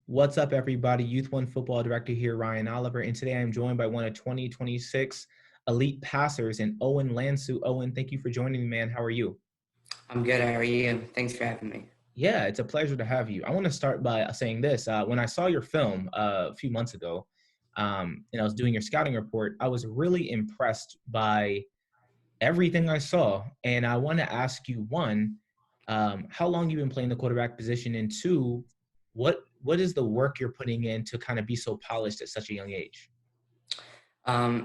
What's up, everybody? Youth1 Football Director here, Ryan Oliver, and today I'm joined by one of 2026 elite passers in Owen Lansu. Owen, thank you for joining me, man. How are you? I'm good. How are you? Thanks for having me. Yeah, it's a pleasure to have you. I want to start by saying this. When I saw your film a few months ago, and I was doing your scouting report, I was really impressed by everything I saw. And I want to ask you, one, how long you've been playing the quarterback position, and two, what is the work you're putting in to kind of be so polished at such a young age?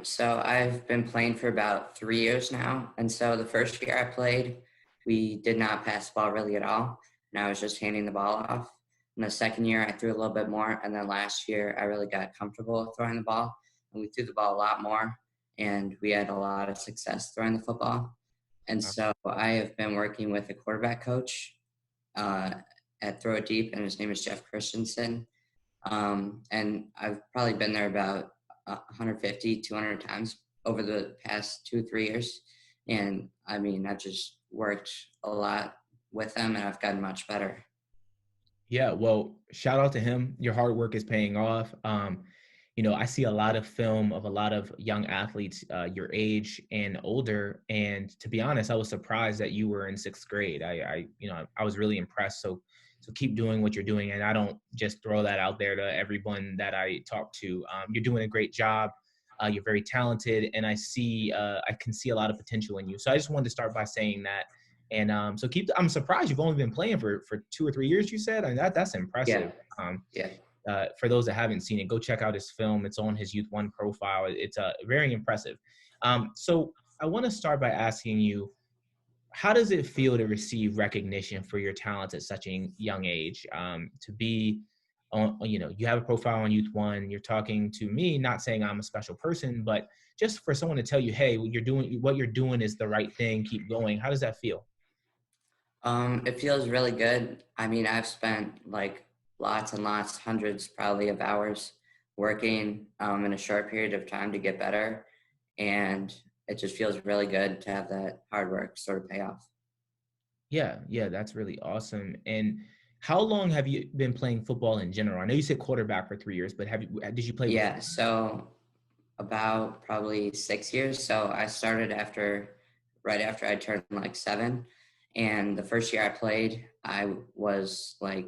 So I've been playing for about 3 years now. And so the first year I played, we did not pass the ball really at all. And I was just handing the ball off. And the second year I threw a little bit more. And then last year I really got comfortable throwing the ball. And we threw the ball a lot more. And we had a lot of success throwing the football. And so I have been working with a quarterback coach uh, at Throw It Deep, and his name is Jeff Christensen. And I've probably been there about 150, 200 times over the past 2, 3 years. And I mean, I've just worked a lot with them and I've gotten much better. Yeah, well, shout out to him. Your hard work is paying off. I see a lot of film of a lot of young athletes your age and older. And to be honest, I was surprised that you were in sixth grade. I was really impressed. So keep doing what you're doing. And I don't just throw that out there to everyone that I talk to. You're doing a great job. You're very talented, and I can see a lot of potential in you. So I just wanted to start by saying that. And I'm surprised you've only been playing for 2 or 3 years, you said. I mean, that's Yeah. impressive. Yeah. For those that haven't seen it, go check out his film. It's on his Youth1 profile. It's very impressive. So I want to start by asking you, how does it feel to receive recognition for your talents at such a young age? To be on, you have a profile on Youth1. You're talking to me, not saying I'm a special person, but just for someone to tell you, hey, what you're doing is the right thing. Keep going. How does that feel? It feels really good. I mean, I've spent like lots and lots, hundreds probably of hours working in a short period of time to get better. And it just feels really good to have that hard work sort of pay off. Yeah, that's really awesome. And how long have you been playing football in general? I know you said quarterback for 3 years, but did you play Yeah. before? So about probably 6 years. So I started right after I turned like 7. And the first year I played, I was like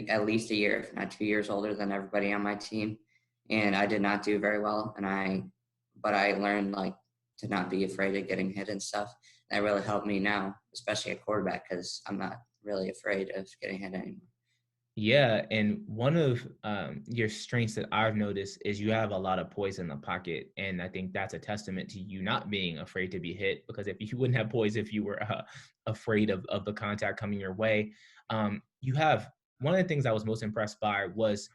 at least a year, if not 2 years older than everybody on my team. And I did not do very well. But I learned like to not be afraid of getting hit and stuff. That really helped me now, especially at quarterback, because I'm not really afraid of getting hit anymore. Yeah, and one of your strengths that I've noticed is you have a lot of poise in the pocket, and I think that's a testament to you not being afraid to be hit. Because if you wouldn't have poise, if you were afraid of the contact coming your way, you have one of the things I was most impressed by was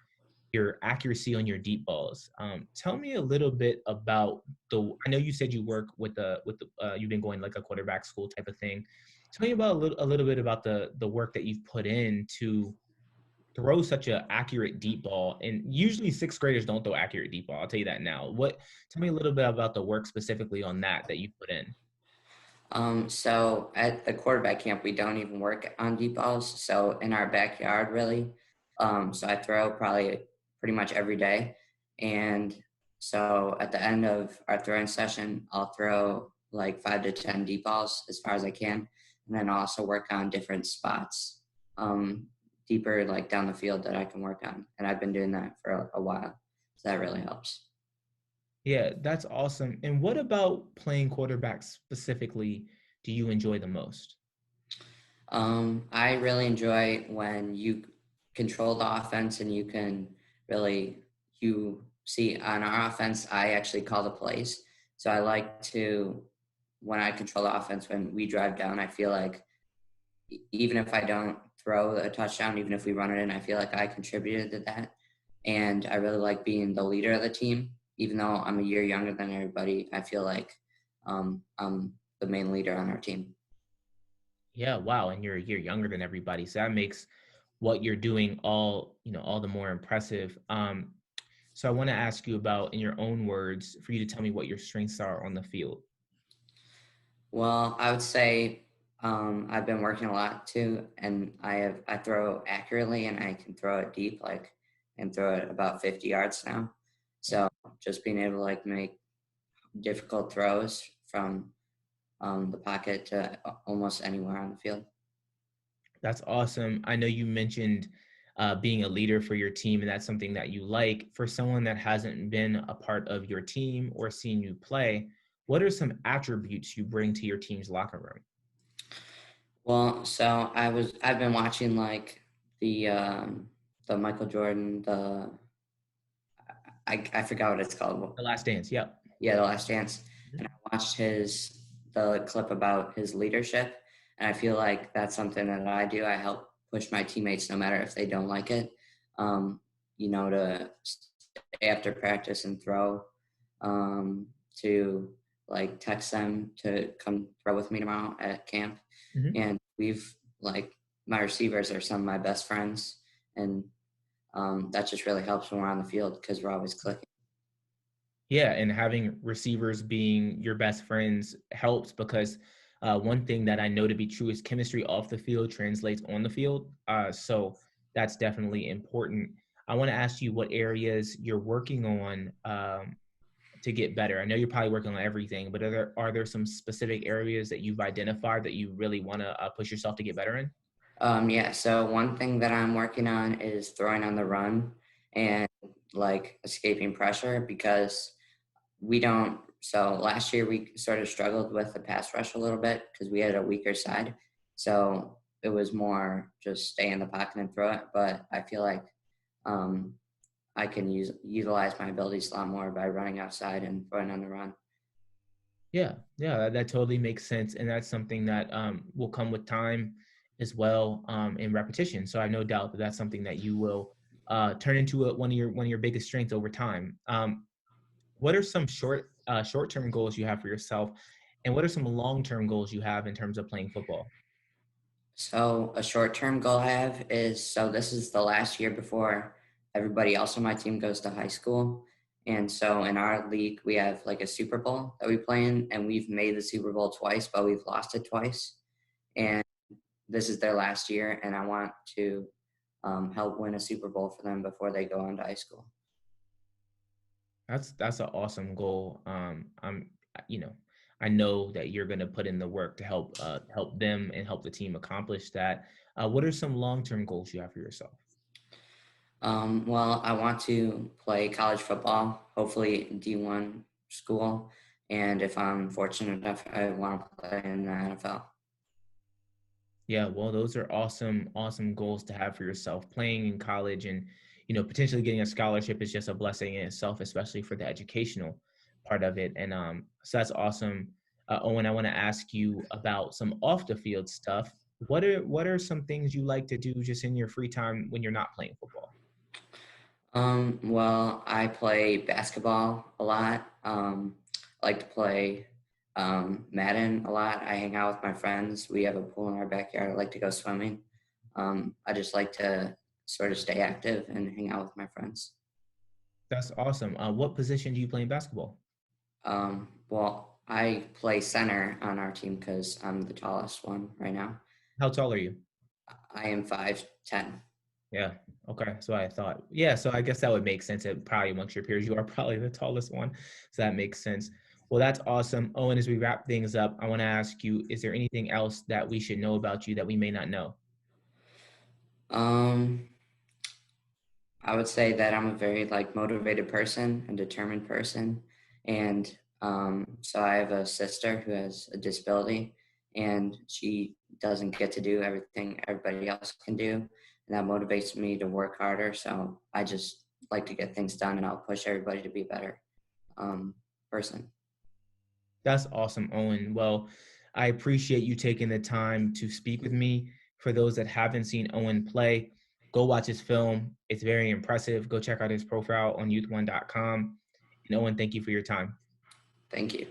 your accuracy on your deep balls. Tell me a little bit about the. I know you said you work with the you've been going like a quarterback school type of thing. Tell me about a little bit about the work that you've put in to throw such an accurate deep ball. And usually sixth graders don't throw accurate deep ball. I'll tell you that now. Tell me a little bit about the work specifically on that you put in. So at the quarterback camp, we don't even work on deep balls. So in our backyard, really. So I throw probably pretty much every day. And so at the end of our throwing session, I'll throw like 5 to 10 deep balls as far as I can. And then I'll also work on different spots, um, deeper like down the field that I can work on. And I've been doing that for a while. So that really helps. Yeah, that's awesome. And what about playing quarterback specifically do you enjoy the most? I really enjoy when you control the offense and you can really, you see on our offense, I actually call the plays. So I like to, when I control the offense, when we drive down, I feel like even if I don't throw a touchdown, even if we run it in, I feel like I contributed to that. And I really like being the leader of the team. Even though I'm a year younger than everybody, I feel like I'm the main leader on our team. Yeah, wow. And you're a year younger than everybody. So that makes what you're doing all the more impressive. So I want to ask you about, in your own words, for you to tell me what your strengths are on the field. Well, I would say I've been working a lot too, and I throw accurately and I can throw it deep. Like and throw it about 50 yards now. So just being able to like make difficult throws from the pocket to almost anywhere on the field. That's awesome. I know you mentioned being a leader for your team, and that's something that you like. For someone that hasn't been a part of your team or seen you play, what are some attributes you bring to your team's locker room? Well, so I've been watching like the Michael Jordan, I forgot what it's called. The Last Dance. Yep. Yeah, The Last Dance. And Mhm. I watched the clip about his leadership, and I feel like that's something that I do. I help push my teammates no matter if they don't like it. Um, to stay after practice and throw, to like text them to come throw with me tomorrow at camp. Mhm. And we've like my receivers are some of my best friends, and that just really helps when we're on the field because we're always clicking. Yeah, and having receivers being your best friends helps because one thing that I know to be true is chemistry off the field translates on the field. So that's definitely important. I want to ask you what areas you're working on to get better. I know you're probably working on everything, but are there some specific areas that you've identified that you really want to push yourself to get better in? Yeah, so one thing that I'm working on is throwing on the run and like escaping pressure because we don't. So last year we sort of struggled with the pass rush a little bit because we had a weaker side. So it was more just stay in the pocket and throw it. But I feel like um, I can utilize my abilities a lot more by running outside and throwing on the run. Yeah, yeah, that totally makes sense, and that's something that will come with time as well, and repetition. So I have no doubt that that's something that you will turn into one of your biggest strengths over time. What are some short-term goals you have for yourself, and what are some long-term goals you have in terms of playing football? So a short-term goal I have is so this is the last year before everybody else on my team goes to high school. And so in our league, we have like a Super Bowl that we play in, and we've made the Super Bowl twice, but we've lost it twice. And this is their last year, and I want to help win a Super Bowl for them before they go on to high school. That's an awesome goal. You know, I know that you're going to put in the work to help them and help the team accomplish that. What are some long-term goals you have for yourself? Well, I want to play college football, hopefully D1 school, and if I'm fortunate enough, I want to play in the NFL. Yeah, well, those are awesome, awesome goals to have for yourself. Playing in college and, potentially getting a scholarship is just a blessing in itself, especially for the educational part of it. And so that's awesome. Owen, I want to ask you about some off the field stuff. What are some things you like to do just in your free time when you're not playing football? Well, I play basketball a lot. I like to play Madden a lot. I hang out with my friends. We have a pool in our backyard. I like to go swimming. I just like to sort of stay active and hang out with my friends. That's awesome. What position do you play in basketball? Well, I play center on our team because I'm the tallest one right now. How tall are you? I am 5'10". Yeah. Okay. So I thought, yeah. So I guess that would make sense. That probably amongst your peers, you are probably the tallest one. So that makes sense. Well, that's awesome. Owen, as we wrap things up, I want to ask you, is there anything else that we should know about you that we may not know? Um, I would say that I'm a very like motivated person and determined person. And so I have a sister who has a disability and she doesn't get to do everything everybody else can do. And that motivates me to work harder. So I just like to get things done and I'll push everybody to be a better um, person. That's awesome, Owen. Well, I appreciate you taking the time to speak with me. For those that haven't seen Owen play, go watch his film. It's very impressive. Go check out his profile on youth1.com. And Owen, thank you for your time. Thank you.